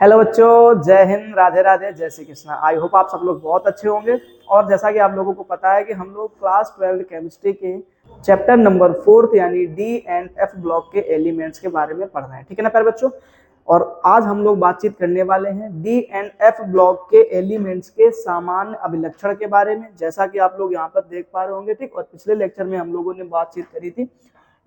Hello बच्चों, जय हिंद, राधे राधे, जय श्री कृष्णा। आई होप आप सब लोग बहुत अच्छे होंगे। और जैसा कि आप लोगों को पता है कि हम लोग क्लास 12 केमिस्ट्री के चैप्टर नंबर 4 यानी डी एंड एफ ब्लॉक के एलिमेंट्स के बारे में पढ़ रहे हैं, ठीक है ना प्यारे बच्चों। और आज हम लोग बातचीत करने वाले हैं डी एंड एफ ब्लॉक के एलिमेंट्स के सामान्य अभिलक्षण के बारे में, जैसा कि आप लोग यहाँ पर देख पा रहे होंगे, ठीक। और पिछले लेक्चर में हम लोगों ने बातचीत करी थी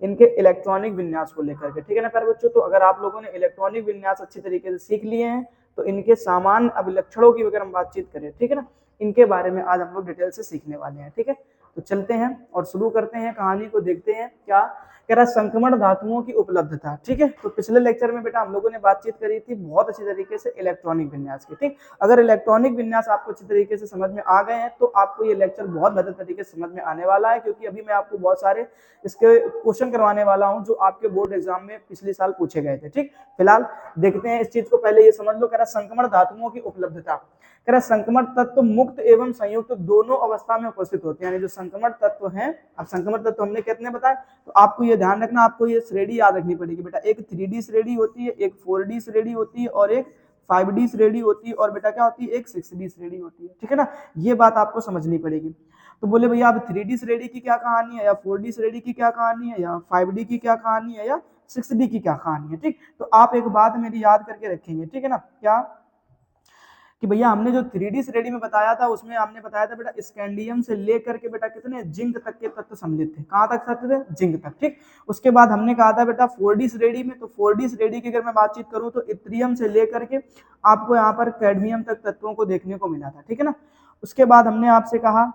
इनके इलेक्ट्रॉनिक विन्यास को लेकर के, ठीक है ना प्यारे बच्चों। तो अगर आप लोगों ने इलेक्ट्रॉनिक विन्यास अच्छी तरीके से सीख लिए हैं तो इनके सामान्य अभिलक्षणों की अगर हम बातचीत करें, ठीक है ना, इनके बारे में आज हम लोग डिटेल से सीखने वाले हैं, ठीक है। तो चलते हैं और शुरू करते हैं, कहानी को देखते हैं। क्या कह रहा है? संक्रमण धातुओं की उपलब्धता, ठीक है। तो पिछले लेक्चर में बेटा हम लोगों ने बातचीत करी थी बहुत अच्छी तरीके से इलेक्ट्रॉनिक विन्यास की, ठीक। अगर इलेक्ट्रॉनिक विन्यास आपको अच्छी तरीके से समझ में आ गए हैं तो आपको ये लेक्चर बहुत बेहतर तरीके से समझ में आने वाला है, क्योंकि अभी मैं आपको बहुत सारे इसके क्वेश्चन करवाने वाला हूं जो आपके बोर्ड एग्जाम में पिछले साल पूछे गए थे, ठीक। फिलहाल देखते हैं इस चीज को, पहले ये समझ लो। कह रहा संक्रमण धातुओं की उपलब्धता, कह रहा संक्रमण तत्व मुक्त एवं संयुक्त दोनों अवस्था में उपस्थित होते हैं, यानी जो संक्रमण तत्व हैं। अब संक्रमण तत्व हमने कितने बताए, तो आपको ये ध्यान रखना, आपको ये श्रेणी याद रखनी पड़ेगी बेटा। एक 3D श्रेणी होती है, एक 4D श्रेणी होती है और एक 5D श्रेणी होती है, और बेटा क्या होती है, एक 6D श्रेणी होती है, ठीक है ना। ये बात आपको समझनी पड़ेगी। तो बोले भैया अब 3D श्रेणी की क्या कहानी है, या 4D श्रेणी की क्या कहानी है, या 5D की क्या कहानी है, या 6D की क्या कहानी है, ठीक। तो आप एक बात मेरी याद करके रखेंगे, ठीक है ना, क्या कि भैया हमने जो 3D श्रेणी में बताया था उसमें हमने बताया था बेटा स्कैंडियम से लेकर के बेटा कितने जिंक तक के तत्व सम्मिलित थे। कहां तक तत्व थे? जिंक तक, ठीक। उसके बाद हमने कहा था बेटा 4D श्रेणी में, तो 4D श्रेणी की अगर मैं बातचीत करूं तो इथ्रियम से लेकर के आपको यहाँ पर कैडमियम तक तत्वों को देखने को मिला था, ठीक है ना। उसके बाद हमने आपसे कहा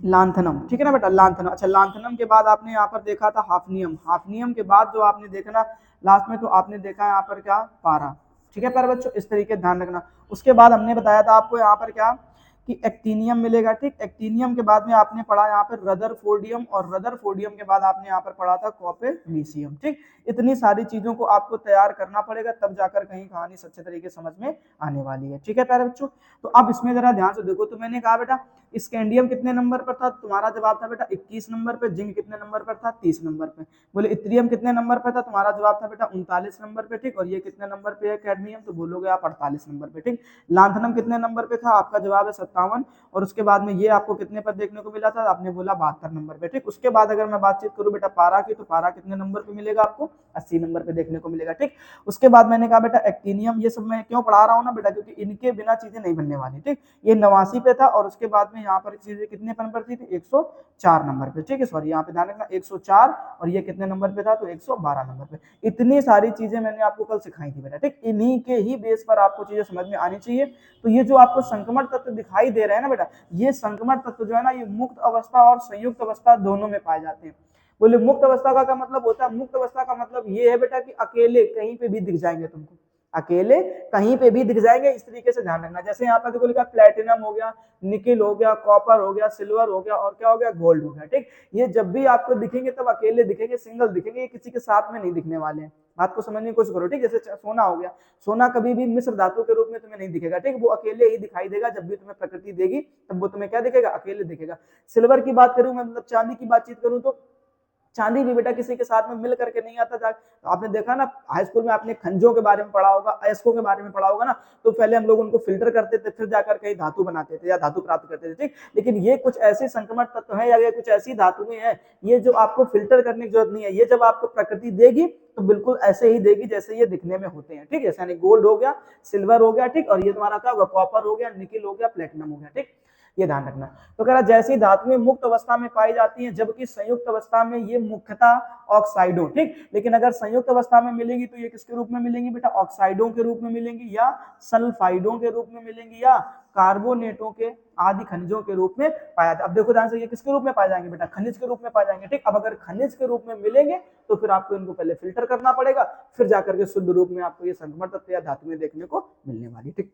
लांथनम, ठीक है ना बेटा, लांथनम। अच्छा, लांथनम के बाद आपने यहाँ पर देखा था हाफनियम। हाफनियम के बाद जो आपने देखना लास्ट में, तो आपने देखा यहाँ पर क्या, पारा, ठीक है प्यारे बच्चों, इस तरीके ध्यान रखना। उसके बाद हमने बताया था आपको यहाँ पर क्या कि एक्टीनियम मिलेगा, ठीक। एक्टीनियम के बाद में आपने पढ़ा यहाँ पर रदरफोर्डियम, और रदरफोर्डियम के बाद आपने यहाँ पर पढ़ा था कॉपेरनिशियम, ठीक। इतनी सारी चीजों को आपको तैयार करना पड़ेगा, तब जाकर कहीं कहानी सच्चे तरीके समझ में आने वाली है, ठीक है प्यारे बच्चों। तो अब इसमें जरा ध्यान से देखो। तो मैंने कहा बेटा स्कैंडियम कितने नंबर पर था, तुम्हारा जवाब था बेटा 21 नंबर पे। जिंक कितने नंबर पर था? 30 नंबर पे। बोले इथ्रियम कितने नंबर पे था, तुम्हारा जवाब था बेटा 39 नंबर पे, ठीक। और ये कितने नंबर पे है कैडमियम, तो बोलोगे आप 48 नंबर पे, ठीक। लांथनम कितने नंबर पे था, आपका जवाब है 57। और उसके बाद में ये आपको कितने पर देखने को मिला था, आपने बोला 72 नंबर पे, ठीक। उसके बाद अगर मैं बातचीत करूं बेटा पारा की, तो पारा कितने नंबर पे मिलेगा आपको? 80 नंबर पे देखने को मिलेगा, ठीक। उसके बाद मैंने कहा बेटा एक्टीनियम, ये सब मैं क्यों पढ़ा रहा हूँ ना बेटा, क्योंकि इनके बिना चीजें नहीं बनने वाली, ठीक। ये 89 पे था, और उसके बाद में यहाँ पर चीजें कितने नंबर थी, 104 नंबर पे, ठीक है। सॉरी, यहाँ पे ध्यान रखना 104, और ये कितने नंबर पे था, तो 112 नंबर पे। इतनी सारी चीजें मैंने आपको कल सिखाई थी बेटा, ठीक। इन्हीं के ही बेस पर आपको चीजें समझ में आनी चाहिए। तो ये जो आपको संक्रमण तत्व दिखाई दे रहे हैं ना बेटा, ये संक्रमण तत्व जो है ना, ये मुक्त अवस्था और संयुक्त अवस्था दोनों में पाए जाते हैं। बोले मुक्त अवस्था का क्या मतलब होता है? मुक्त अवस्था का मतलब ये है बेटा कि अकेले कहीं पे भी दिख जाएंगे तुमको, अकेले कहीं पे भी दिख जाएंगे, इस तरीके से ध्यान रखना। जैसे यहाँ पर देखो लिखा प्लेटिनम हो गया, निकिल हो गया, कॉपर हो गया, सिल्वर हो गया, और क्या हो गया, गोल्ड हो गया, ठीक। ये जब भी आपको दिखेंगे तब अकेले दिखेंगे, सिंगल दिखेंगे, ये किसी के साथ में नहीं दिखने वाले हैं। बात को समझने की कोशिश करो, ठीक। जैसे सोना हो गया, सोना कभी भी मिश्र धातु के रूप में तुम्हें नहीं दिखेगा, ठीक। वो अकेले ही दिखाई देगा, जब भी तुम्हें प्रकृति देगी तब वो तुम्हें क्या दिखेगा, अकेले दिखेगा। सिल्वर की बात करूं मैं, मतलब चांदी की बातचीत करूं, तो चांदी भी बेटा किसी के साथ में मिल करके नहीं आता। तो आपने देखा ना, हाई स्कूल में आपने खंजों के बारे में पढ़ा होगा, अयस्कों के बारे में पढ़ा होगा ना, तो पहले हम लोग उनको फिल्टर करते थे, फिर जाकर कहीं धातु बनाते थे या धातु प्राप्त करते थे, ठीक। लेकिन ये कुछ ऐसे संक्रमण तत्व है, या ये कुछ ऐसी धातुएं हैं, ये जो आपको फिल्टर करने की जरूरत नहीं है। ये जब आपको प्रकृति देगी तो बिल्कुल ऐसे ही देगी जैसे ये दिखने में होते हैं, ठीक। जैसे गोल्ड हो गया, सिल्वर हो गया, ठीक। और ये तुम्हारा क्या होगा, कॉपर हो गया, निकिल हो गया, प्लेटिनम हो गया, ठीक। ये ध्यान रखना। तो कह रहा जैसी धातुएं मुक्त अवस्था में पाई जाती हैं, जबकि संयुक्त अवस्था में ये मुख्यतः ऑक्साइडों, ठीक। लेकिन अगर संयुक्त अवस्था में मिलेंगी तो ये किसके रूप में मिलेंगी बेटा, ऑक्साइडों के रूप में मिलेंगी, या सल्फाइडों के रूप में मिलेंगी, या कार्बोनेटों के आदि खनिजों के रूप में पाया जाता है। अब देखो ध्यान से, ये किसके रूप में पाए जाएंगे बेटा, खनिज के रूप में पाए जाएंगे, ठीक। अब अगर खनिज के रूप में मिलेंगे तो फिर आपको इनको पहले फिल्टर करना पड़ेगा, फिर जाकर के शुद्ध रूप में आपको ये संक्रमण तत्व या धातुएं देखने को मिलने वाली, ठीक।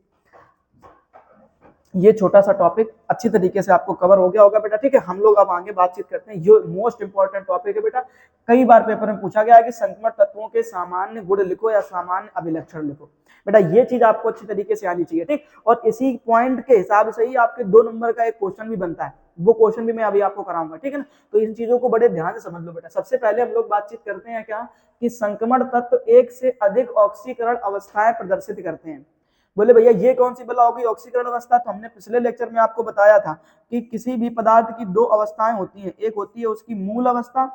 ये छोटा सा टॉपिक अच्छी तरीके से आपको कवर हो गया होगा बेटा, ठीक है। हम लोग अब आगे बातचीत करते हैं, ये मोस्ट इंपॉर्टेंट टॉपिक है बेटा। कई बार पेपर में पूछा गया है कि संक्रमण तत्वों के सामान्य गुण लिखो या सामान्य अभिलक्षण लिखो। बेटा ये चीज आपको अच्छी तरीके से आनी चाहिए, ठीक। और इसी पॉइंट के हिसाब से ही आपके 2 नंबर का एक क्वेश्चन भी बनता है। वो क्वेश्चन भी मैं अभी आपको कराऊंगा, ठीक है ना। तो इन चीजों को बड़े ध्यान से समझ लो बेटा। सबसे पहले हम लोग बातचीत करते हैं क्या कि संक्रमण तत्व एक से अधिक ऑक्सीकरण अवस्थाएं प्रदर्शित करते हैं। बोले भैया ये कौन सी बला होगी ऑक्सीकरण अवस्था? तो हमने पिछले लेक्चर में आपको बताया था कि किसी भी पदार्थ की दो अवस्थाएं होती हैं, एक होती है उसकी मूल अवस्था,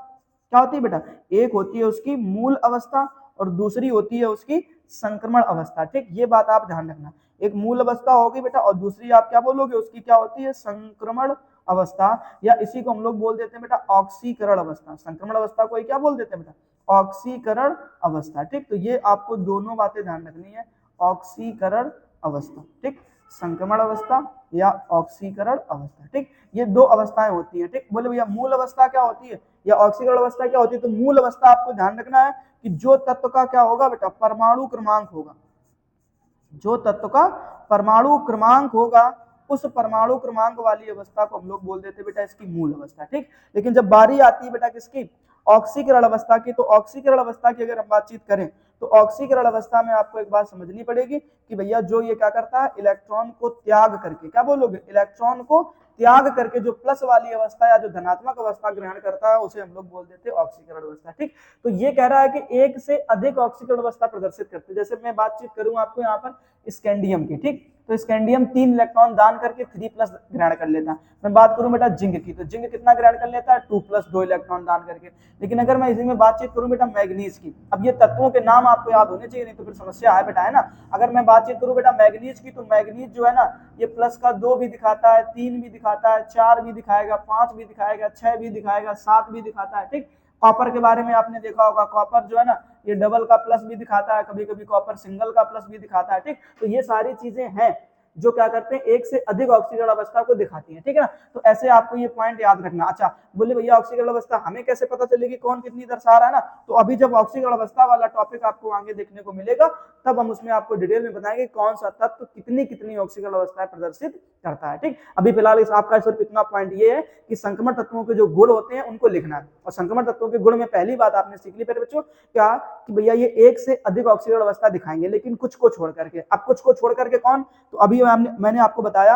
क्या होती है बेटा, एक होती है उसकी मूल अवस्था और दूसरी होती है उसकी संक्रमण अवस्था, ठीक। ये बात आप ध्यान रखना, एक मूल अवस्था होगी बेटा और दूसरी आप क्या बोलोगे, उसकी क्या होती है, संक्रमण अवस्था, या इसी को हम लोग बोल देते हैं बेटा ऑक्सीकरण अवस्था। संक्रमण अवस्था को क्या बोल देते हैं बेटा, ऑक्सीकरण अवस्था, ठीक। तो ये आपको दोनों बातें ध्यान रखनी है, ऑक्सीकरण अवस्था, ठीक, संक्रमण अवस्था या ऑक्सीकरण अवस्था, ठीक। ये दो अवस्थाएं होती हैं, ठीक। बोले भैया मूल अवस्था क्या होती है या ऑक्सीकरण अवस्था क्या होती है? तो मूल अवस्था आपको ध्यान रखना है कि जो तत्व का क्या होगा बेटा, परमाणु क्रमांक होगा, जो तत्व का परमाणु क्रमांक होगा उस परमाणु क्रमांक वाली अवस्था को हम लोग बोल देते हैं बेटा इसकी मूल अवस्था, ठीक। लेकिन जब बारी आती है बेटा किसकी, ऑक्सीकरण अवस्था की, तो ऑक्सीकरण अवस्था की अगर हम बातचीत करें तो ऑक्सीकरण अवस्था में आपको एक बात समझनी पड़ेगी कि भैया जो ये क्या करता है, इलेक्ट्रॉन को त्याग करके, क्या बोलोगे, इलेक्ट्रॉन को त्याग करके जो प्लस वाली अवस्था या जो धनात्मक अवस्था ग्रहण करता है उसे हम लोग बोल देते हैं ऑक्सीकरण अवस्था, ठीक। तो ये कह रहा है कि एक से अधिक ऑक्सीकरण अवस्था प्रदर्शित करते हैं। जैसे मैं बातचीत करूं आपको यहाँ पर स्कैंडियम की, ठीक, तो स्कैंडियम 3 इलेक्ट्रॉन दान करके 3+ ग्रहण कर लेता है। मैं बात करूं बेटा जिंक की, तो जिंक कितना ग्रहण कर लेता है, 2+2 इलेक्ट्रॉन दान करके। लेकिन अगर मैं इसी में बातचीत करूं बेटा मैग्नीज की, अब ये तत्वों के नाम आपको याद होने चाहिए, नहीं तो फिर समस्या है बेटा, है ना। अगर मैं बातचीत करूं बेटा मैग्नीज की, तो मैग्नीज जो है ना ये प्लस का 2 भी दिखाता है, 3 भी दिखाता है, 4 भी दिखाएगा, 5 भी दिखाएगा, 6 भी दिखाएगा, 7 भी दिखाता है, ठीक। कॉपर के बारे में आपने देखा होगा, कॉपर जो है ना ये डबल का प्लस भी दिखाता है, कभी कभी कॉपर सिंगल का प्लस भी दिखाता है, ठीक। तो ये सारी चीजें हैं जो क्या करते हैं, एक से अधिक ऑक्सीकरण अवस्था को दिखाती है, ठीक है ना। तो ऐसे आपको ये पॉइंट याद रखना। अच्छा बोले भैया ऑक्सीकरण अवस्था हमें कैसे पता चलेगी कौन कितनी दर्शा रहा है ना, तो अभी जब ऑक्सीकरण अवस्था वाला टॉपिक आपको आगे देखने को मिलेगा तब हम उसमें आपको डिटेल में बताएंगे कौन सा तत्व कितनी कितनी ऑक्सीकरण अवस्थाएं प्रदर्शित करता है, ठीक। अभी फिलहाल इस आपका सिर्फ इतना पॉइंट ये है कि संक्रमण तत्वों के जो गुण होते हैं उनको लिखना है। और संक्रमण तत्वों के गुण में पहली बात आपने सीख ली मेरे बच्चों क्या, कि भैया ये एक से अधिक ऑक्सीकरण अवस्था दिखाएंगे, लेकिन कुछ को छोड़ करके। अब कुछ को छोड़ करके कौन, तो अभी मैंने आपको बताया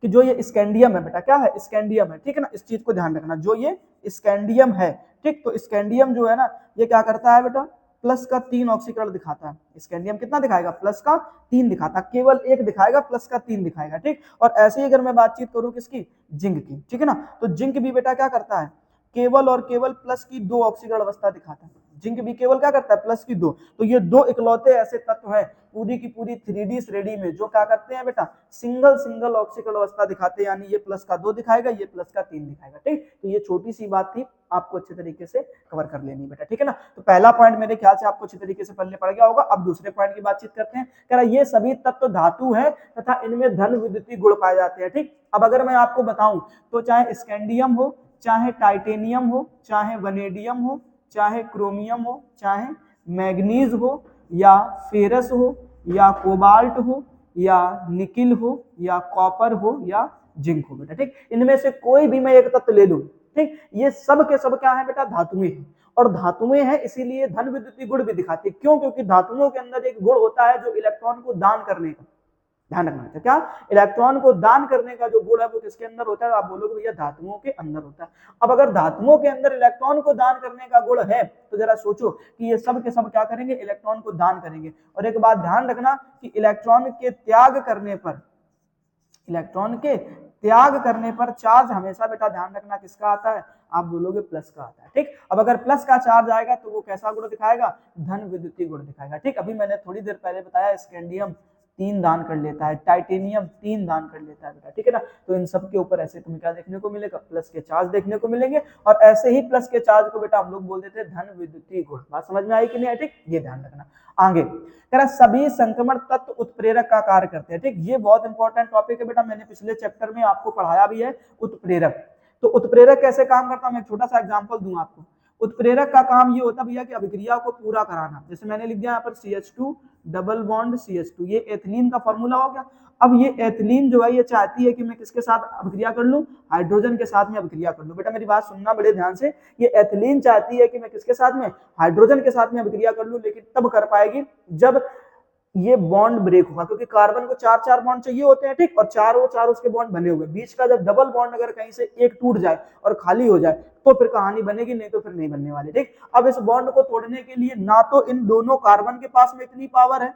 कि जो ये स्कैंडियम है बेटा, क्या है, स्कैंडियम है, ठीक है ना। इस चीज को ध्यान रखना, जो ये स्कैंडियम है, ठीक। तो स्कैंडियम जो है ना ये क्या करता है बेटा, प्लस का 3 ऑक्सीकरण दिखाता है। स्कैंडियम कितना दिखाएगा, प्लस का 3 दिखाता, केवल एक दिखाएगा, प्लस का 3 दिखाएगा, ठीक। और ऐसे ही अगर मैं बातचीत करूं किसकी, जिंक की, ठीक है ना, तो जिंक भी बेटा क्या करता है, केवल और केवल प्लस की 2 ऑक्सीकरण अवस्था दिखाता है। जिंक भी केवल क्या करता है, प्लस की 2। तो ये दो इकलौते ऐसे तत्व हैं पूरी की पूरी 3D श्रेणी में जो क्या करते हैं बेटा, सिंगल सिंगल ऑक्सीकरण अवस्था दिखाते हैं, यानी ये प्लस का 2 दिखाएगा, ये प्लस का 3 दिखाएगा, ठीक। तो ये छोटी सी बात थी, आपको अच्छे तरीके से कवर कर लेनी बेटा, ठीक है ना। तो पहला पॉइंट मेरे ख्याल से आपको अच्छे तरीके से पढ़ने पड़ गया होगा। अब दूसरे पॉइंट की बातचीत करते हैं। कह रहा ये सभी तत्व धातु है तथा इनमें धन विद्युतीय गुण पाए जाते हैं, ठीक। अब अगर मैं आपको बताऊं तो चाहे स्कैंडियम हो, चाहे टाइटेनियम हो, चाहे वनेडियम हो, चाहे क्रोमियम हो, चाहे मैग्नीज हो, या फेरस हो, या कोबाल्ट हो, या निकिल हो, या कॉपर हो, या जिंक हो बेटा, ठीक। इनमें से कोई भी मैं एक तत्व ले लूं, ठीक, ये सब के सब क्या है बेटा, धातुएं हैं। और धातुएं हैं इसीलिए धन विद्युतीय गुण भी दिखाती है। क्यों, क्योंकि धातुओं के अंदर एक गुण होता है जो इलेक्ट्रॉन को दान करने का, ध्यान रखना है क्या, इलेक्ट्रॉन को दान करने का जो गुण है वो किसके अंदर होता है, आप बोलोगे भैया धातुओं के अंदर होता है। अब अगर धातुओं के अंदर इलेक्ट्रॉन को दान करने का गुण है तो जरा सोचो कि ये सब के सब क्या करेंगे, इलेक्ट्रॉन को दान करेंगे। और एक बात ध्यान रखना कि इलेक्ट्रॉन के त्याग करने पर, इलेक्ट्रॉन के त्याग करने पर चार्ज हमेशा बेटा ध्यान रखना किसका आता है, आप बोलोगे प्लस का आता है, ठीक। अब अगर प्लस का चार्ज आएगा तो वो कैसा गुण दिखाएगा, धन विद्युतीय गुण दिखाएगा, ठीक। अभी मैंने थोड़ी देर पहले बताया स्कैंडियम 3 दान कर लेता है, टाइटेनियम 3 दान कर लेता है बेटा, ठीक है ना। तो इन सब के ऊपर ऐसे तुम्हें क्या देखने को मिलेगा, प्लस के चार्ज देखने को मिलेंगे। और ऐसे ही प्लस के चार्ज को बेटा हम लोग बोल देते हैं धन विद्युतीय गुण। बात समझ में आई कि नहीं है, ठीक, ये ध्यान रखना। आगे कह रहा सभी संक्रमण तत्व उत्प्रेरक का कार्य करते हैं, ठीक। ये बहुत इंपॉर्टेंट टॉपिक है बेटा, मैंने पिछले चैप्टर में आपको पढ़ाया भी है उत्प्रेरक। तो उत्प्रेरक कैसे काम करता है, मैं एक छोटा सा एग्जांपल दूं आपको। उत्प्रेरक का काम ये होता भैया कि अभिक्रिया को पूरा कराना। जैसे मैंने लिख दिया यहाँ पर CH2 डबल बॉन्ड CH2, ये एथिलीन का फॉर्मूला हो गया। अब ये एथिलीन जो है ये चाहती है कि मैं किसके साथ अभिक्रिया कर लूं, हाइड्रोजन के साथ में अभिक्रिया कर लूं। बेटा मेरी बात सुनना बड़े ध्यान से, ये एथिलीन चाहती है कि मैं किसके साथ में, हाइड्रोजन के साथ में अभिक्रिया कर लूं, लेकिन तब कर पाएगी जब ये बॉन्ड ब्रेक होगा, क्योंकि कार्बन को चार चार बॉन्ड चाहिए होते हैं, ठीक, और चार वो चार उसके बॉन्ड बने हुए, बीच का जब डबल बॉन्ड अगर कहीं से एक टूट जाए और खाली हो जाए तो फिर कहानी बनेगी, नहीं तो फिर नहीं बनने वाली, ठीक। अब इस बॉन्ड को तोड़ने के लिए ना तो इन दोनों कार्बन के पास में इतनी पावर है,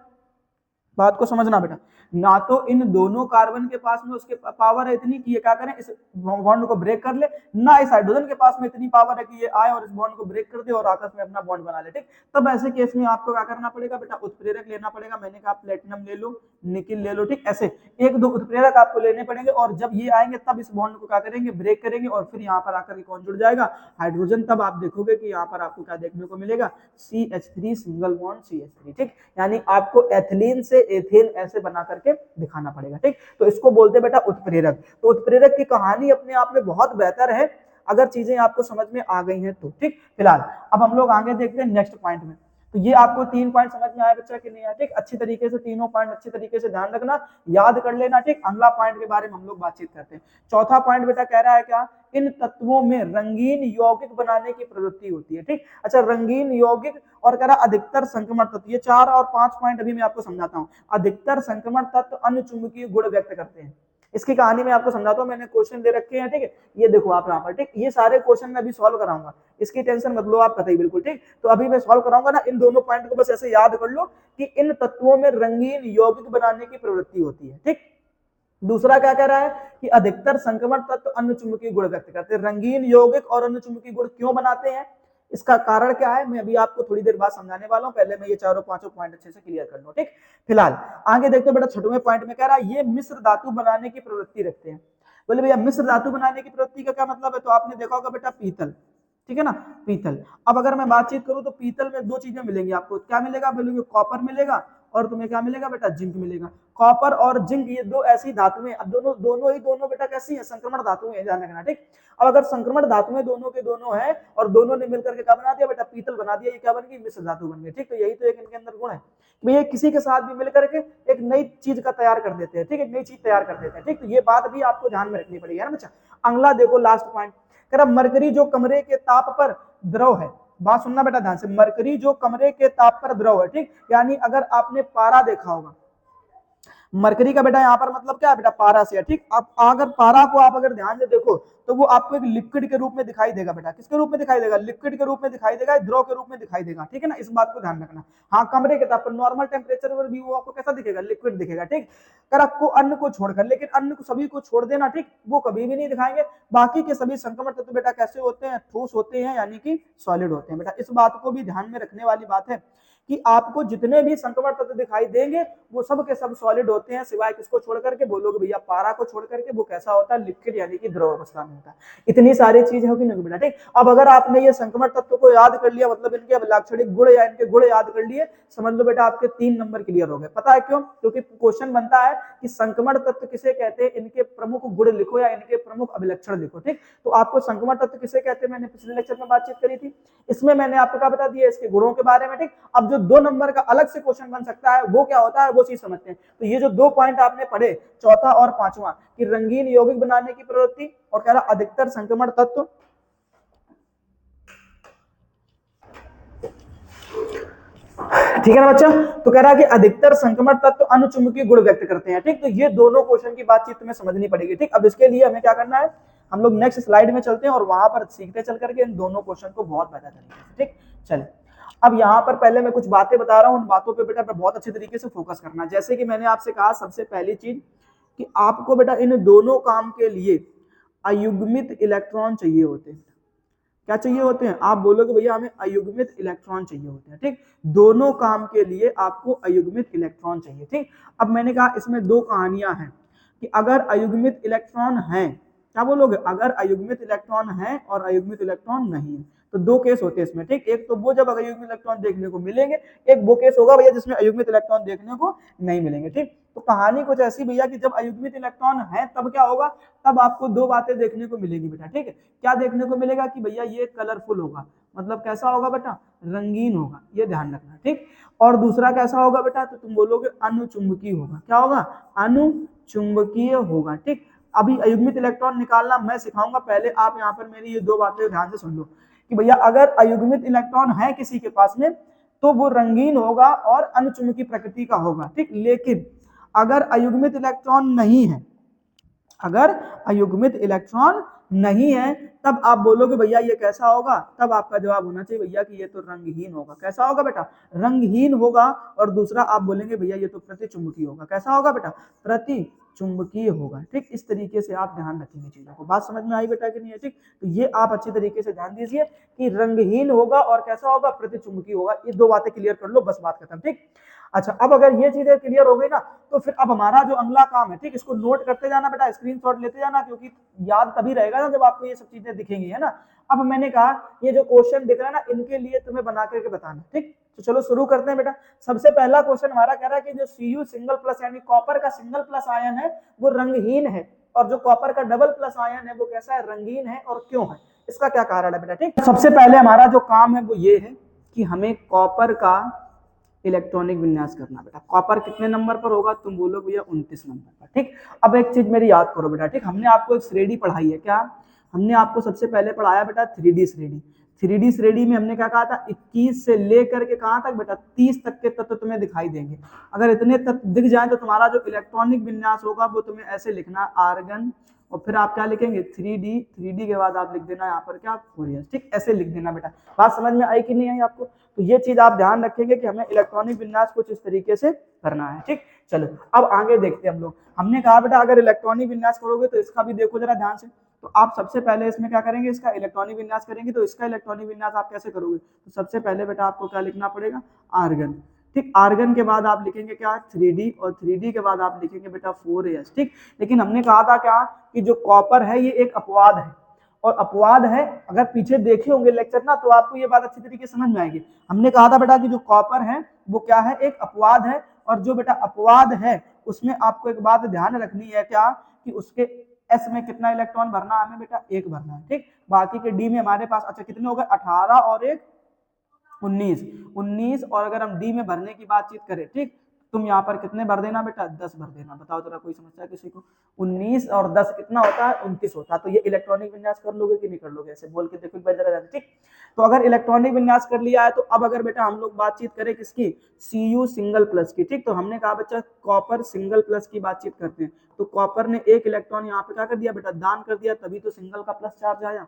बात को समझना बेटा, ना तो इन दोनों कार्बन के पास में उसके पावर है इतनी कि ये क्या करें, इस बॉन्ड को ब्रेक कर ले, ना इस हाइड्रोजन के पास में इतनी पावर है कि ये आए और इस बॉन्ड को ब्रेक कर दे और आपस में अपना बॉन्ड बना ले, ठीक। तब ऐसे केस में आपको क्या करना पड़ेगा बेटा, उत्प्रेरक लेना पड़ेगा। मैंने कहा प्लेटिनम ले लो, निकिल ले लो, ठीक। ऐसे एक दो उत्प्रेरक आपको लेने पड़ेंगे और जब ये आएंगे तब इस बॉन्ड को क्या करेंगे, ब्रेक करेंगे और फिर यहाँ पर आकर के कौन जुड़ जाएगा, हाइड्रोजन। तब आप देखोगे कि यहाँ पर आपको क्या देखने को मिलेगा, CH3 सिंगल बॉन्ड CH3, ठीक। यानी आपको एथिलीन से एथेन ऐसे बना करके दिखाना पड़ेगा, ठीक। तो इसको बोलते हैं बेटा उत्प्रेरक। तो उत्प्रेरक की कहानी अपने आप में बहुत बेहतर है अगर चीजें आपको समझ में आ गई हैं तो, ठीक। फिलहाल अब हम लोग आगे देखते हैं नेक्स्ट पॉइंट में। तो ये आपको 3 पॉइंट समझ में आया बच्चा कि नहीं आया, ठीक। अच्छी तरीके से तीनों पॉइंट अच्छी तरीके से ध्यान रखना, याद कर लेना, ठीक। अगला पॉइंट के बारे में हम लोग बातचीत करते हैं। चौथा पॉइंट बेटा कह रहा है क्या, इन तत्वों में रंगीन यौगिक बनाने की प्रवृत्ति होती है, ठीक। अच्छा, रंगीन यौगिक और कह रहा अधिकतर संक्रमण तत्व, ये 4 और 5 पॉइंट अभी मैं आपको समझाता हूं। अधिकतर संक्रमण तत्व अन्य चुंबकीय गुण व्यक्त करते हैं। इसकी कहानी मैं आपको समझाता हूं, मैंने क्वेश्चन दे रखे हैं, ठीक है, ये देखो आप यहाँ पर, ठीक। ये सारे क्वेश्चन मैं अभी सॉल्व कराऊंगा, इसकी टेंशन मत लो आप कतई, बिल्कुल, ठीक। तो अभी मैं सॉल्व कराऊंगा ना, इन दोनों पॉइंट को बस ऐसे याद कर लो कि इन तत्वों में रंगीन यौगिक बनाने की प्रवृत्ति होती है, ठीक। दूसरा क्या कह रहा है कि अधिकतर संक्रमण तत्व अन्य चुंबकीय गुण व्यक्त करते हैं। रंगीन यौगिक और अन्य चुंबकीय गुण क्यों बनाते हैं, इसका कारण क्या है, मैं अभी आपको थोड़ी देर बाद समझाने वाला हूं। पहले मैं ये चारों पांचों पॉइंट अच्छे से क्लियर कर लूं, ठीक। फिलहाल आगे देखते बेटा, छठवें पॉइंट में कह रहा है ये मिश्र धातु बनाने की प्रवृत्ति रखते हैं। बोले भैया मिश्र धातु बनाने की प्रवृत्ति का क्या मतलब है, तो आपने देखा होगा बेटा पीतल, ठीक है ना, पीतल। अब अगर मैं बातचीत करूं तो पीतल में दो चीजें मिलेंगी आपको, क्या मिलेगा, बोलोगे कॉपर मिलेगा और तुम्हें क्या मिलेगा बेटा, जिंक मिलेगा। कॉपर और जिंक ये दो ऐसी धातुएं, अब दोनों बेटा कैसी है, संक्रमण धातुएं, ध्यान रखना, ठीक। अब अगर संक्रमण धातुएं दोनों के दोनों है और दोनों ने मिलकर के क्या बना दिया बेटा, पीतल बना दिया, ये क्या बन गई, मिश्र धातु बन गई, ठीक। तो यही तो एक इनके अंदर गुण है, भैया किसी के साथ भी मिलकर के एक नई चीज का तैयार कर देते हैं, ठीक है, नई चीज तैयार कर देते हैं, ठीक। तो ये बात भी आपको ध्यान में रखनी पड़ेगी, है ना बच्चा। अगला देखो लास्ट पॉइंट, कह रहा मरकरी जो कमरे के ताप पर द्रव है, बात सुनना बेटा ध्यान से, मरकरी जो कमरे के ताप पर द्रव है, ठीक। यानी अगर आपने पारा देखा होगा, मरकरी का बेटा यहाँ पर मतलब क्या है बेटा, पारा से है, ठीक। अब अगर पारा को आप अगर ध्यान से देखो तो वो आपको एक लिक्विड के रूप में दिखाई देगा बेटा, किसके रूप में दिखाई देगा, लिक्विड के रूप में दिखाई देगा, द्रव के रूप में दिखाई देगा, ठीक है ना, इस बात को ध्यान रखना। हाँ, कमरे के ताप पर नॉर्मल टेम्परेचर पर भी वो आपको कैसा दिखेगा, लिक्विड दिखेगा, ठीक। करक को अन्न को छोड़कर, लेकिन अन्न को सभी को छोड़ देना, ठीक, वो कभी भी नहीं दिखाएंगे। बाकी के सभी संक्रमण तत्व बेटा कैसे होते हैं, ठोस होते हैं, यानी कि सॉलिड होते हैं बेटा। इस बात को भी ध्यान में रखने वाली बात है कि आपको जितने भी संक्रमण तत्व दिखाई देंगे वो सब के सब सॉलिड होते हैं, सिवाय किसको छोड़ करके, बोलोगे भैया पारा को छोड़ करके, वो कैसा होता है, लिक्विड यानी कि द्रव अवस्था में होता है। इतनी सारी चीजें होगी नहीं बेटा, ठीक। अब अगर आपने ये संक्रमण तत्व को याद कर लिया, मतलब इनके लाक्षणिक गुण या इनके गुण याद कर लिए, समझ लो बेटा आपके 3 नंबर क्लियर हो गए। पता है क्यों, क्योंकि क्वेश्चन बनता है कि संक्रमण तत्व किसे कहते हैं, इनके प्रमुख गुण लिखो या इनके प्रमुख अभिलक्षण लिखो, ठीक। तो आपको संक्रमण तत्व किसे कहते हैं मैंने पिछले लेक्चर में बातचीत करी थी, इसमें मैंने आपको क्या बता दिया, इसके गुणों के बारे में, ठीक। अब जो 2 नंबर का अलग से क्वेश्चन बन सकता है वो क्या होता है, वो चीज समझते हैं। तो ये जो 2 पॉइंट आपने पढ़े, चौथा और पांचवा, कि रंगीन यौगिक बनाने की प्रवृत्ति और कह रहा अधिकतर संक्रमण तत्व, ठीक है ना बच्चा। तो कह रहा है कि अधिकतर संक्रमण तत्व अन्य चुंबकीय गुण व्यक्त करते हैं, ठीक। तो ये दोनों क्वेश्चन की बातचीत तुम्हें समझनी पड़ेगी, ठीक। अब इसके लिए हमें क्या करना है, हम लोग नेक्स्ट स्लाइड में चलते हैं और वहां पर सीखते चल करके इन दोनों क्वेश्चन को बहुत बेहतर तरीके से, ठीक। चले, अब यहाँ पर पहले मैं कुछ बातें बता रहा हूँ, उन बातों पे बेटा बहुत अच्छे तरीके से फोकस करना। जैसे कि मैंने आपसे कहा सबसे पहली चीज कि आपको बेटा इन दोनों काम के लिए अयुग्मित इलेक्ट्रॉन चाहिए होते हैं। क्या चाहिए होते हैं, आप बोलोगे भैया हमें अयुग्मित इलेक्ट्रॉन चाहिए होते हैं, ठीक। दोनों काम के लिए आपको अयुग्मित इलेक्ट्रॉन चाहिए, ठीक। अब मैंने कहा इसमें 2 कहानियां हैं कि अगर अयुग्मित इलेक्ट्रॉन है, क्या बोलोगे, अगर अयुग्मित इलेक्ट्रॉन है और अयुग्मित इलेक्ट्रॉन नहीं है, तो 2 केस होते हैं इसमें, ठीक। एक तो वो जब अयुग्मित इलेक्ट्रॉन देखने को मिलेंगे, एक वो केस होगा भैया जिसमें अयुग्मित इलेक्ट्रॉन देखने को नहीं मिलेंगे, ठीक। तो कहानी कुछ ऐसी भैया कि जब अयुग्मित इलेक्ट्रॉन है तब क्या होगा, तब आपको 2 बातें देखने को मिलेगी बेटा, ठीक है। क्या देखने को मिलेगा कि भैया ये कलरफुल होगा, मतलब कैसा होगा बेटा, रंगीन होगा, ये ध्यान रखना, ठीक। और दूसरा कैसा होगा बेटा, तो तुम बोलोगे अनुचुंबकीय होगा, क्या होगा, अनुचुंबकीय होगा, ठीक। अभी अयुग्मित इलेक्ट्रॉन निकालना मैं सिखाऊंगा, पहले आप यहाँ पर मेरी ये 2 बातें ध्यान से सुन लो कि भैया अगर अयुग्मित इलेक्ट्रॉन है किसी के पास में तो वो रंगीन होगा और अनुचुंबकीय प्रकृति का होगा, ठीक। लेकिन अगर अयुग्मित इलेक्ट्रॉन नहीं है, अगर अयुग्मित इलेक्ट्रॉन नहीं है, तब आप बोलोगे भैया ये कैसा होगा, तब आपका जवाब होना चाहिए भैया कि ये तो रंगहीन होगा। कैसा होगा बेटा, रंगहीन होगा। और दूसरा आप बोलेंगे भैया ये तो प्रतिचुंबकीय होगा। कैसा होगा बेटा, प्रतिचुंबकीय होगा, ठीक। इस तरीके से आप ध्यान रखेंगे चीजों को। बात समझ में आई बेटा कि नहीं है, ठीक। तो ये आप अच्छी तरीके से ध्यान दीजिए कि रंगहीन होगा और कैसा होगा, प्रतिचुंबकीय होगा। ये दो बातें क्लियर कर लो, बस बात खत्म, ठीक। अच्छा, अब अगर ये चीजें क्लियर हो गई ना, तो फिर अब हमारा जो अगला काम है, ठीक, इसको नोट करते जाना बेटा, स्क्रीनशॉट लेते जाना, क्योंकि याद तभी रहेगा ना जब आपको ये सब चीजें दिखेंगी, है ना। अब मैंने कहा ये जो क्वेश्चन दिख रहा है ना, इनके लिए तुम्हें बना करके बताना, ठीक। तो चलो शुरू करते हैं बेटा। सबसे पहला क्वेश्चन हमारा कह रहा है कि जो Cu सिंगल प्लस यानी कॉपर का सिंगल प्लस आयन है वो रंगहीन है, और जो कॉपर का डबल प्लस आयन है वो कैसा है, रंगीन है, और क्यों है, इसका क्या कारण है बेटा, ठीक। सबसे पहले हमारा जो काम है वो ये है कि हमें कॉपर का इलेक्ट्रॉनिक विन्यास करना बेटा। कॉपर कितने नंबर पर होगा, तुम बोलो भैया 29 नंबर पर, ठीक। अब एक चीज मेरी याद करो बेटा, ठीक। हमने आपको एक श्रेणी पढ़ाई है, क्या हमने आपको सबसे पहले पढ़ाया बेटा 3D श्रेणी। 3D श्रेणी में हमने क्या कहा था, 21 से लेकर के कहां तक बेटा, 30 तक के तत्व तुम्हें दिखाई देंगे। अगर इतने तत्व दिख जाए तो तुम्हारा जो इलेक्ट्रॉनिक विन्यास होगा वो तुम्हें ऐसे लिखना, आर्गन, और फिर आप क्या लिखेंगे 3D, 3D के बाद आप लिख देना यहाँ पर क्या, 4s, ठीक। ऐसे लिख देना बेटा। बात समझ में आई कि नहीं आई आपको। तो ये चीज आप ध्यान रखेंगे कि हमें इलेक्ट्रॉनिक विन्यास कुछ इस तरीके से करना है, ठीक। चलो अब आगे देखते हैं हम लोग। हमने कहा बेटा अगर इलेक्ट्रॉनिक विन्यास करोगे तो इसका भी देखो जरा ध्यान से। तो आप सबसे पहले इसमें क्या करेंगे, इसका इलेक्ट्रॉनिक विन्यास करेंगे। तो इसका इलेक्ट्रॉनिक विन्यास आप कैसे करोगे, तो सबसे पहले बेटा आपको क्या लिखना पड़ेगा, आर्गन, ठीक। आर्गन के बाद आप लिखेंगे क्या, 3D, और 3D के बाद आप लिखेंगे बेटा 4s, ठीक। लेकिन हमने कहा था क्या कि जो कॉपर है ये एक अपवाद है, और अपवाद है, अगर पीछे देखे होंगे लेक्चर ना तो आपको ये बात अच्छी तरीके से समझ में आएगी। हमने कहा था बेटा कि जो कॉपर है वो क्या है, एक अपवाद है, और जो बेटा अपवाद है उसमें आपको एक बात ध्यान रखनी है क्या, कि उसके एस में कितना इलेक्ट्रॉन भरना है हमें बेटा, एक भरना है, ठीक। बाकी के डी में हमारे पास अच्छा कितने हो गए, 18 और एक 19, और अगर हम डी में भरने की बातचीत करें, ठीक, तुम यहाँ पर कितने भर देना बेटा, 10 भर देना। बताओ जरा, कोई समस्या है किसी को, 19 और 10 कितना होता है, 29 होता है। तो ये इलेक्ट्रॉनिक विन्यास कर लोगे कि नहीं कर लोगे, ऐसे बोल के देखो एक बार जरा, ठीक। तो अगर इलेक्ट्रॉनिक विन्यास कर लिया है तो अब अगर बेटा हम लोग बातचीत करें किसकी, Cu सिंगल प्लस की, ठीक। तो हमने कहा बच्चा कॉपर सिंगल प्लस की बातचीत करते हैं। तो कॉपर ने एक इलेक्ट्रॉन यहाँ पे क्या कर दिया बेटा, दान कर दिया, तभी तो सिंगल का प्लस चार्ज आया।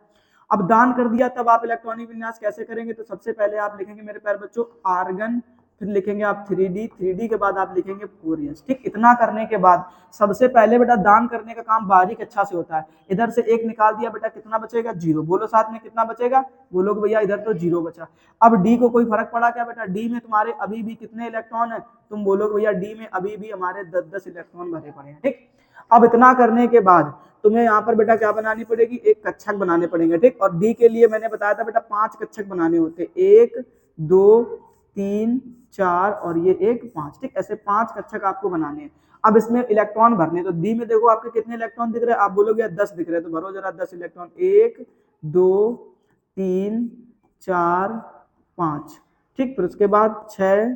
अब दान कर दिया तब आप इलेक्ट्रॉनिक विन्यास कैसे करेंगे, तो सबसे पहले आप लिखेंगे मेरे प्यारे बच्चों आर्गन, फिर लिखेंगे आप 3D, 3D के बाद आप लिखेंगे 4s, ठीक। इतना करने के बाद सबसे पहले बेटा दान करने का काम बारीक अच्छा से होता है। इधर से एक निकाल दिया बेटा, कितना बचेगा, 0। बोलो साथ में कितना बचेगा, बोलोगे भैया इधर तो 0 बचा। अब डी को कोई फर्क पड़ा क्या बेटा, डी में तुम्हारे अभी भी कितने इलेक्ट्रॉन है, तुम बोलोगे भैया डी में अभी भी हमारे 10-10 इलेक्ट्रॉन भरे पड़े हैं, ठीक। अब इतना करने के बाद तुम्हें यहाँ पर बेटा क्या बनानी पड़ेगी, एक कक्षक बनाने पड़ेंगे, ठीक। और डी के लिए मैंने बताया था बेटा 5 कक्षक बनाने होते, 1 2 3 4 और ये एक 5, ठीक। ऐसे 5 कक्षक आपको बनाने हैं। अब इसमें इलेक्ट्रॉन भरने, तो डी में देखो आपके कितने इलेक्ट्रॉन दिख रहे हैं, आप बोलोगे 10 दिख रहे हैं, तो भरो जरा 10 इलेक्ट्रॉन, 1 2 3 4 5, ठीक। फिर उसके बाद 6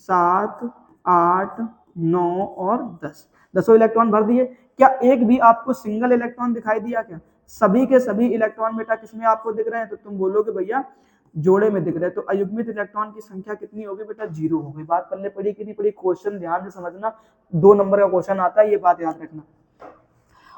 7 8 9 और 10, 10 इलेक्ट्रॉन भर दिए। क्या एक भी आपको सिंगल इलेक्ट्रॉन दिखाई दिया क्या, सभी के सभी इलेक्ट्रॉन बेटा किसमें आपको दिख रहे हैं, तो तुम बोलोगे भैया जोड़े में दिख रहे हैं। तो अयुग्मित इलेक्ट्रॉन की संख्या कितनी होगी बेटा, 0 हो गई। बात पल्ले पड़ी कि नहीं पड़ी, क्वेश्चन ध्यान से समझना, 2 नंबर का क्वेश्चन आता है, ये बात याद रखना।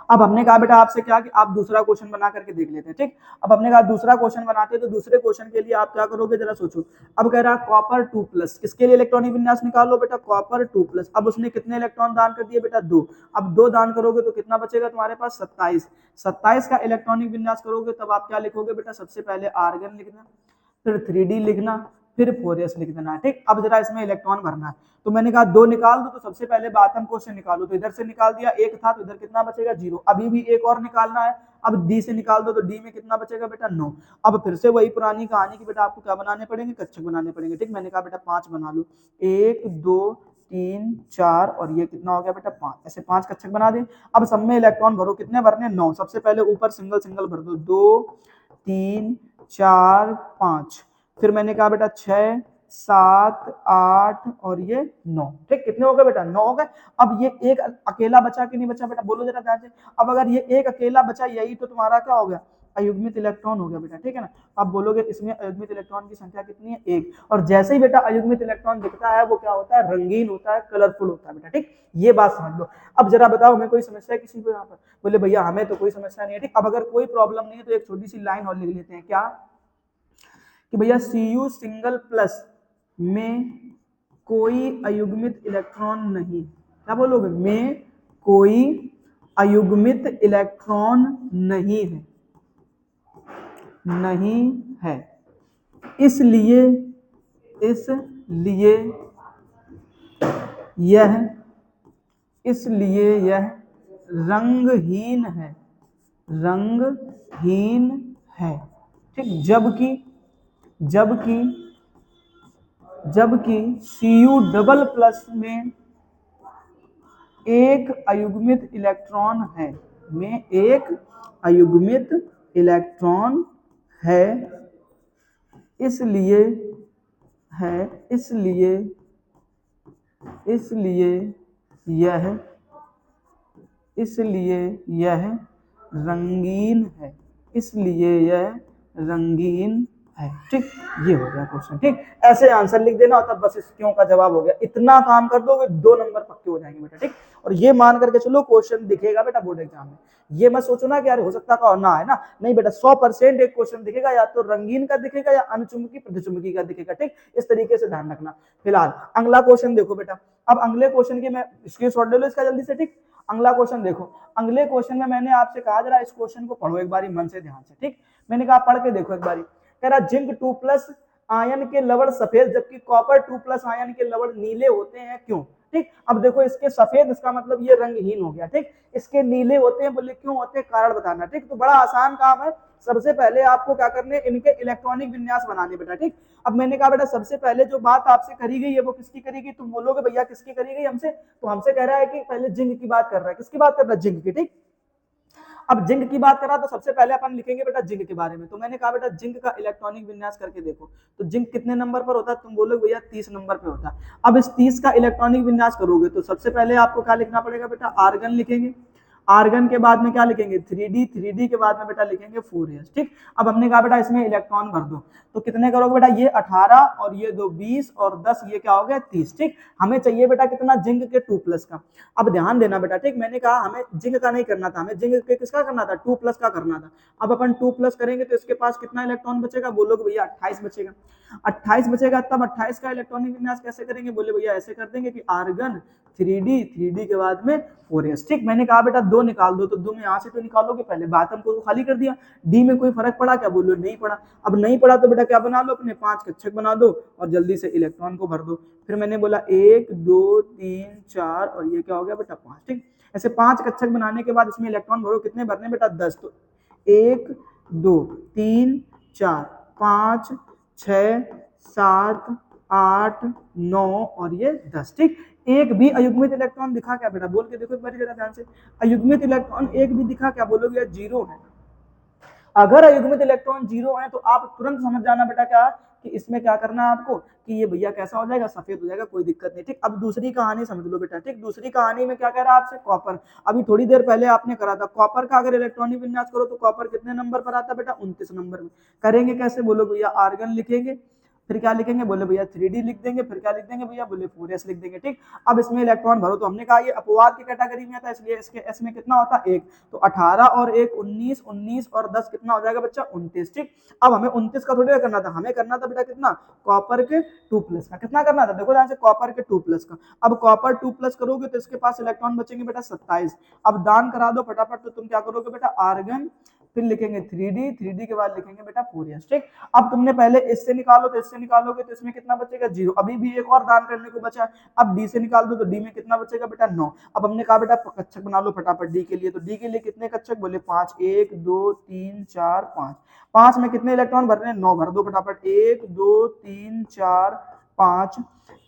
अब हमने कहा बेटा आपसे क्या कि आप दूसरा क्वेश्चन बना करके देख लेते हैं, ठीक। अब हमने कहा दूसरा क्वेश्चन बनाते हैं, तो दूसरे क्वेश्चन के लिए आप क्या करोगे जरा सोचो। अब कह रहा है कॉपर 2+, किसके लिए इलेक्ट्रॉनिक विन्यास निकालो बेटा, कॉपर 2+। अब उसने कितने इलेक्ट्रॉन दान कर दिए बेटा, 2। अब 2 दान करोगे तो कितना बचेगा तुम्हारे पास, 27। 27 का इलेक्ट्रॉनिक विन्यास करोगे तब आप क्या लिखोगे बेटा, सबसे पहले आर्गन लिखना, फिर 3D लिखना, फिर 4s लिख देना, ठीक। अब जरा इसमें इलेक्ट्रॉन भरना है, तो मैंने कहा 2 निकाल दो, तो सबसे पहले बातम को से निकालो, तो इधर से निकाल दिया, 1 था तो इधर कितना बचेगा, 0। अभी भी एक और निकालना है, अब डी से निकाल दो, तो डी में कितना बचेगा बेटा, 9। अब फिर से वही पुरानी कहानी की बेटा आपको क्या बनाने पड़ेंगे, कक्षक बनाने पड़ेंगे, ठीक। मैंने कहा बेटा 5 बना लो, 1 2 3 4 और ये कितना हो गया बेटा 5, ऐसे 5 कक्षक बना दे। अब सब में इलेक्ट्रॉन भरो, कितने भरने, 9। सबसे पहले ऊपर सिंगल सिंगल भर दो, 2 3 4 5, फिर मैंने कहा बेटा 6 7 8 और ये 9, ठीक। कितने हो गए बेटा, 9 हो गए। अब ये एक अकेला बचा कि नहीं बचा बेटा, बोलो जरा ध्यान से। अब अगर ये एक अकेला बचा, यही तो तुम्हारा क्या हो गया, अयुग्मित इलेक्ट्रॉन हो गया बेटा, ठीक है ना। आप बोलोगे इसमें अयुग्मित इलेक्ट्रॉन की संख्या कितनी है, 1। और जैसे ही बेटा अयुग्मित इलेक्ट्रॉन दिखता है वो क्या होता है, रंगीन होता है, कलरफुल होता है बेटा, ठीक। ये बात समझ लो। अब जरा बताओ हमें कोई समस्या है किसी को यहाँ पर, बोले भैया हमें तो कोई समस्या नहीं है, ठीक। अब अगर कोई प्रॉब्लम नहीं है तो एक छोटी सी लाइन और लिख लेते हैं, क्या कि भैया Cu सिंगल प्लस में कोई अयुग्मित इलेक्ट्रॉन नहीं, क्या बोलोगे, में कोई अयुग्मित इलेक्ट्रॉन नहीं है, नहीं है, इसलिए इसलिए यह इसलिए यह रंगहीन है, रंगहीन है, ठीक। जबकि जबकि जबकि Cu डबल प्लस में एक अयुग्मित इलेक्ट्रॉन है, में एक अयुग्मित इलेक्ट्रॉन है, इसलिए है इसलिए इसलिए यह इसलिए यह रंगीन है, इसलिए यह रंगीन है, ठीक। ये हो गया क्वेश्चन, ठीक। ऐसे आंसर लिख देना और तब बस इस क्यों का जवाब हो गया। इतना काम कर दोगे 2 नंबर पक्के हो जाएंगे बेटा, ठीक। और ये मान करके चलो क्वेश्चन दिखेगा बेटा बोर्ड एग्जाम में। ये मत सोचो ना कि यार हो सकता का ना है ना, नहीं बेटा 100% एक क्वेश्चन दिखेगा, या तो रंगीन का दिखेगा या अनुचुंबकी प्रतिचुंबकी का दिखेगा, ठीक। इस तरीके से ध्यान रखना। फिलहाल अगला क्वेश्चन देखो बेटा। अब अगले क्वेश्चन की मैं स्क्रीनशॉट ले लो इसका जल्दी से, ठीक। अगला क्वेश्चन देखो। अगले क्वेश्चन में मैंने आपसे कहा जरा इस क्वेश्चन को पढ़ो एक बारी मन से ध्यान से, ठीक। मैंने कहा पढ़ के देखो एक बारी। कह रहा जिंक 2+ आयन के लवण सफेद जबकि कॉपर 2+ आयन के लवण नीले होते हैं, क्यों, ठीक। अब देखो इसके सफेद, इसका मतलब ये रंगहीन हो गया, ठीक। इसके नीले होते हैं, बोले क्यों होते हैं, कारण बताना, ठीक। तो बड़ा आसान काम है। सबसे पहले आपको क्या करने, इनके इलेक्ट्रॉनिक विन्यास बनाने बेटा, ठीक। अब मैंने कहा बेटा सबसे पहले जो बात आपसे करी गई है वो किसकी करी गई, तुम बोलोगे भैया किसकी करी गई हमसे, तो हमसे कह रहा है कि पहले जिंक की बात कर रहा है, किसकी बात कर रहा है, जिंक की, ठीक। अब जिंक की बात करा तो सबसे पहले अपन लिखेंगे बेटा जिंक के बारे में। तो मैंने कहा बेटा जिंक का इलेक्ट्रॉनिक विन्यास करके देखो, तो जिंक कितने नंबर पर होता है, तुम बोलोगे भैया 30 नंबर पे होता है। अब इस 30 का इलेक्ट्रॉनिक विन्यास करोगे तो सबसे पहले आपको क्या लिखना पड़ेगा बेटा, आर्गन लिखेंगे। आर्गन के बाद में क्या लिखेंगे, 3D, 3D के बाद में बेटा लिखेंगे 4s, ठीक। अब हमने कहा बेटा इसमें इलेक्ट्रॉन भर दो, तो कितने करोगे बेटा, ये 18 और ये 2 20 और 10, ये क्या हो गया 30, ठीक। हमें चाहिए बेटा कितना, जिंक के 2+ का। अब ध्यान देना बेटा, ठीक। मैंने कहा हमें जिंक का नहीं करना था, हमें जिंक के किसका करना था, 2+ का करना था। अब अपन 2+ करेंगे तो इसके पास कितना इलेक्ट्रॉन बचेगा, बोलोगे भैया 28 बचेगा। 28 बचेगा, तब 28 का इलेक्ट्रॉनिक विन्यास कैसे करेंगे, बोले भैया ऐसे कर देंगे कि आर्गन 3D, 3D के बाद में 4s, ठीक। मैंने कहा बेटा 2 निकाल दो, तो 2 में यहाँ से तो निकालोगे, पहले बात हमको खाली कर दिया। डी में कोई फर्क पड़ा क्या, बोलो नहीं पड़ा। अब नहीं पड़ा तो बेटा क्या बना लो, अपने 5 कक्षक बना दो और जल्दी से इलेक्ट्रॉन को भर दो। फिर मैंने बोला 1 2 3 4 और ये क्या हो गया बेटा 5, ठीक। ऐसे 5 कक्षक बनाने के बाद इसमें इलेक्ट्रॉन भरो, कितने भरने बेटा 10। तो 1 2 3 4 5 6 7 8 9 और ये 10, ठीक। एक भी अयुग्मित इलेक्ट्रॉन दिखा क्या बेटा, बोल के देखो एक बार जरा ध्यान से। अयुग्मित इलेक्ट्रॉन एक भी दिखा क्या, बोलोगे 0 है। अगर अयुग्मित इलेक्ट्रॉन 0 है तो आप तुरंत समझ जाना बेटा क्या कि इसमें क्या करना है आपको, कि ये भैया कैसा हो जाएगा, सफेद हो जाएगा, कोई दिक्कत नहीं, ठीक। अब दूसरी कहानी समझ लो बेटा, ठीक। दूसरी कहानी में क्या कह रहा है आपसे, कॉपर। अभी थोड़ी देर पहले आपने करा था, कॉपर का अगर इलेक्ट्रॉनिक विन्यास करो तो कॉपर कितने नंबर पर आता है बेटा, 29 नंबर में। करेंगे कैसे, बोलो भैया आर्गन लिखेंगे, फिर क्या लिखेंगे, बोले भैया 3D लिख देंगे, फिर क्या लिख देंगे भैया, बोले 4s लिख देंगे, ठीक। अब इसमें इलेक्ट्रॉन भरो, तो हमने कहा ये अपवाद की कैटेगरी में आता है, इसलिए इसके एस में कितना होता है 1। तो 18 और 1 19, 19 और 10 कितना हो जाएगा बच्चा 29, ठीक। अब हमें 29 का थोड़ी करना था, हमें करना था बेटा कितना, कॉपर के 2+ का। कितना करना था, देखो ध्यान से, कॉपर के 2+ का। अब कॉपर 2+ करोगे तो इसके पास इलेक्ट्रॉन बचेंगे बेटा 27। अब दान करा दो फटाफट, तो तुम क्या करोगे बेटा, आर्गन, फिर लिखेंगे 3D, 3D के बाद लिखेंगे बेटा 4s, ठीक। अब तुमने पहले इससे निकालो, तो इससे निकालोगे तो इसमें कितना बचेगा 0। अभी भी एक और दान करने को बचा। अब डी से निकाल दो, तो डी में कितना बचेगा बेटा 9। अब हमने कहा बेटा कक्षक बना लो फटाफट डी के लिए, तो डी के लिए कितने कक्षक, बोले 5 1 2 3 4 5। 5 में कितने इलेक्ट्रॉन भरने हैं, 9 भर दो फटाफट, 1 2 3 4 5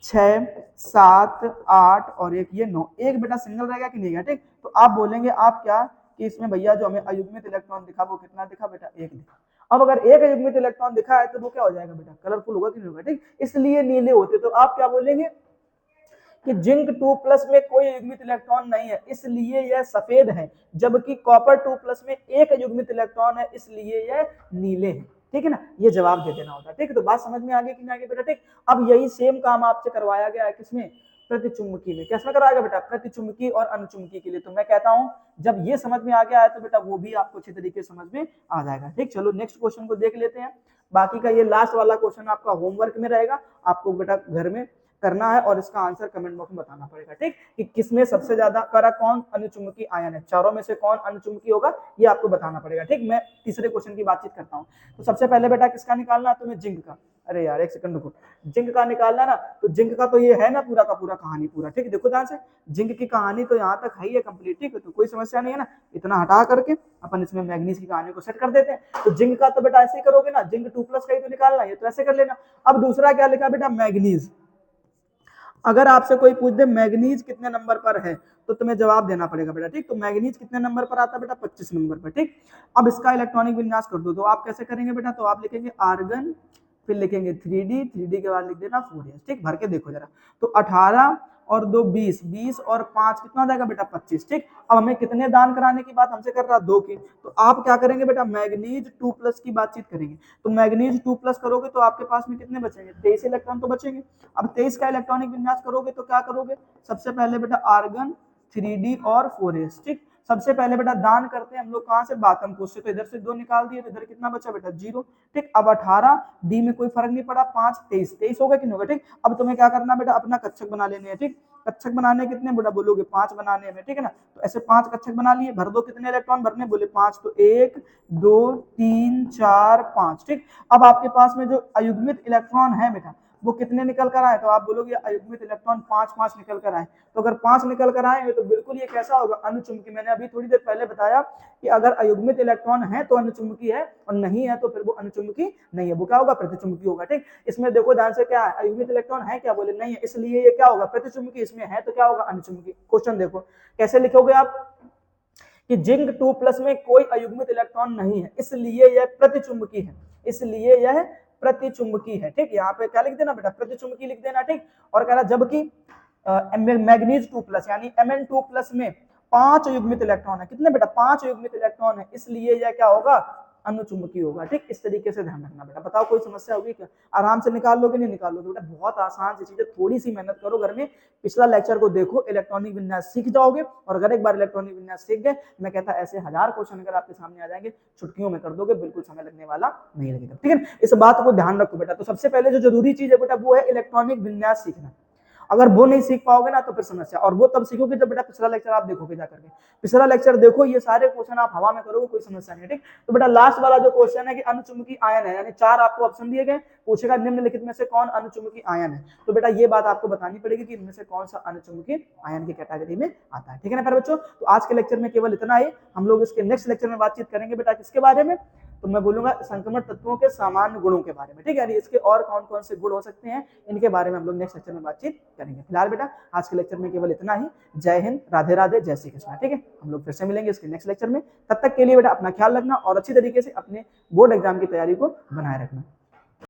6 7 8 और एक ये 9। एक बेटा सिंगल रहेगा कि नहीं, ठीक। तो आप बोलेंगे आप क्या कि इसमें भैया जो हमें अयुग्मित इलेक्ट्रॉन दिखा वो कितना दिखा बेटा, 1 दिखा। अब अगर एक अयुग्मित इलेक्ट्रॉन दिखा है तो वो क्या हो जाएगा बेटा, कलरफुल होगा कि नहीं होगा, ठीक। इसलिए नीले होते, तो आप क्या बोलेंगे कि जिंक 2+ में कोई युग्मित इलेक्ट्रॉन नहीं है इसलिए यह सफेद है, जबकि कॉपर 2+ में एक युग्मित इलेक्ट्रॉन है इसलिए यह नीले हैं। ठीक है ना, ये जवाब दे देना होता है। ठीक है, तो बात समझ में आ गई कि नहीं आगे बेटा? ठीक, अब यही सेम काम आपसे करवाया गया है किसमें? प्रतिचुंबकी में। किसमें कराएगा बेटा? प्रतिचुंबकी और अनुचुंबकी के लिए। तो मैं कहता हूं जब ये समझ में आ गया है तो बेटा वो भी आपको अच्छे तरीके से समझ में आ जाएगा। ठीक, चलो नेक्स्ट क्वेश्चन को देख लेते हैं। बाकी का ये लास्ट वाला क्वेश्चन आपका होमवर्क में रहेगा, आपको बेटा घर में करना है और इसका आंसर कमेंट बॉक्स में बताना पड़ेगा। ठीक, कि किसमें सबसे ज्यादा करा कौन अनुचुंबकी आयन है, चारों में से कौन अनुचुंबकी होगा ये आपको बताना पड़ेगा। ठीक, मैं तीसरे क्वेश्चन की बातचीत करता हूँ। तो सबसे पहले बेटा किसका निकालना है तुम्हें? जिंक का। अरे यार एक सेकंड रुको, जिंक का निकालना ना, तो जिंक का तो ये है ना पूरा का पूरा कहानी पूरा। ठीक, देखो ध्यान से, जिंक की कहानी तो यहाँ तक है ही है कंप्लीट। ठीक है, तो कोई समस्या नहीं है ना, इतना हटा करके अपन इसमें मैग्नीज की कहानी को सेट कर देते हैं। तो जिंक का तो बेटा ऐसे ही करोगे ना, जिंक 2+ का ही तो निकालना है, तो ऐसे कर लेना। अब दूसरा क्या लिखा बेटा? मैग्नीज। अगर आपसे कोई पूछ दे मैग्नीज कितने नंबर पर है तो तुम्हें जवाब देना पड़ेगा बेटा। ठीक, तो मैग्नीज कितने नंबर पर आता है बेटा? 25 नंबर पर। ठीक, अब इसका इलेक्ट्रॉनिक विन्यास कर दो, तो आप कैसे करेंगे बेटा? तो आप लिखेंगे आर्गन, फिर लिखेंगे 3D, 3D के बाद लिख देना 4s। ठीक, भर के देखो जरा, तो 18 और 2 20, 20 और 5 कितना हो जाएगा बेटा? 25। ठीक, अब हमें कितने दान कराने की बात हमसे कर रहा है? 2 की। तो आप क्या करेंगे बेटा? मैग्नीज 2+ की बातचीत करेंगे। तो मैग्नीज 2+ करोगे तो आपके पास में कितने बचेंगे? 23 इलेक्ट्रॉन तो बचेंगे। अब 23 का इलेक्ट्रॉनिक विन्यास करोगे तो क्या करोगे? सबसे पहले बेटा आर्गन, 3D और 4s। ठीक, सबसे पहले बेटा दान करते हैं हम लोग कहां से? बातम कोष से। तो इधर से 2 निकाल दिए तो इधर कितना बचा बेटा? 0। ठीक, अब 18 डी में कोई फर्क नहीं पड़ा, 5 23 23 होगा कि नहीं होगा? ठीक, अब तुम्हें क्या करना बेटा? अपना कक्षक बना लेने हैं। ठीक, कक्षक बनाने कितने बेटा बोलोगे? 5 बनाने में। ठीक है ना, तो ऐसे 5 कक्षक बना लिए। भर दो, कितने इलेक्ट्रॉन भरने बोले? 5। तो 1 2 3 4 5। ठीक, अब आपके पास में जो अयुग्मित इलेक्ट्रॉन है बेटा वो कितने निकल कर आए? तो आप बोलोगे अयुग्मित इलेक्ट्रॉन 5 निकल कर आए। तो अगर 5 निकल कर आएंगे तो बिल्कुल ये कैसा होगा? अनुचुंबकी। मैंने अभी थोड़ी देर पहले बताया कि अगर अयुग्मित इलेक्ट्रॉन है तो अनुचुंबकी है, और नहीं है तो फिर वो अनुचुंबकी नहीं है, वो क्या होगा? प्रतिचुंबकी होगा। ठीक, इसमें देखो ध्यान से, क्या है? अयुग्मित इलेक्ट्रॉन है क्या? बोले नहीं है, इसलिए ये क्या होगा? प्रतिचुंबकी। इसमें है तो क्या होगा? अनुचुंबकी। क्वेश्चन देखो कैसे लिखोगे आप कि जिंक 2+ में कोई अयुग्मित इलेक्ट्रॉन नहीं है इसलिए यह प्रतिचुंबकी है, इसलिए यह प्रतिचुंबकी है। ठीक, यहाँ पे क्या लिख देना बेटा? प्रतिचुंबकी लिख देना। ठीक, और कह रहा जबकि मैग्नीज 2+ यानी Mn2+ में 5 युग्मित इलेक्ट्रॉन है। कितने बेटा? 5 युग्मित इलेक्ट्रॉन है, इसलिए यह क्या होगा? अनुचुंबकी होगा। ठीक, इस तरीके से ध्यान रखना बेटा। बताओ कोई समस्या होगी क्या? आराम से निकाल लोगे नहीं निकाल लोगे बेटा? बहुत आसान सी चीजें, थोड़ी सी मेहनत करो घर में, पिछला लेक्चर को देखो, इलेक्ट्रॉनिक विन्यास सीख जाओगे। और अगर एक बार इलेक्ट्रॉनिक विन्यास सीख गए, मैं कहता ऐसे 1000 क्वेश्चन अगर आपके सामने आ जाएंगे, छुटकियों में कर दोगे, बिल्कुल समय लगने वाला नहीं लगेगा। ठीक है, इस बात को ध्यान रखो बेटा। तो सबसे पहले जो जरूरी चीज है बेटा वो है इलेक्ट्रॉनिक विन्यास सीखना। अगर वो नहीं सीख पाओगे ना तो फिर समस्या, और वो तब सीखोगे जब बेटा पिछला लेक्चर आप देखोगे जाकर के। पिछला लेक्चर देखो, ये सारे क्वेश्चन आप हवा में करोगे, कोई समस्या नहीं। ठीक, तो बेटा लास्ट वाला जो क्वेश्चन है कि अनुचुंबकी आयन है, यानी 4 आपको ऑप्शन दिए गए, पूछेगा निम्नलिखित में से कौन अनुचुंबकी आयन है। तो बेटा ये बात आपको बतानी पड़ेगी कि इनमें से कौन सा अनुचुंबकी आयन की कैटेगरी में आता है। ठीक है ना प्यारे बच्चों? तो आज के लेक्चर में केवल इतना ही। हम लोग इसके नेक्स्ट लेक्चर में बातचीत करेंगे बेटा किसके बारे में? तो मैं बोलूंगा संक्रमण तत्वों के सामान्य गुणों के बारे में। ठीक है, इसके और कौन कौन से गुण हो सकते हैं इनके बारे में हम लोग नेक्स्ट लेक्चर में बातचीत करेंगे। फिलहाल बेटा आज के लेक्चर में केवल इतना ही। जय हिंद, राधे राधे, जय श्री कृष्ण। ठीक है, हम लोग फिर से मिलेंगे इसके नेक्स्ट लेक्चर में। तब तक के लिए बेटा अपना ख्याल रखना और अच्छी तरीके से अपने बोर्ड एग्जाम की तैयारी को बनाए रखना।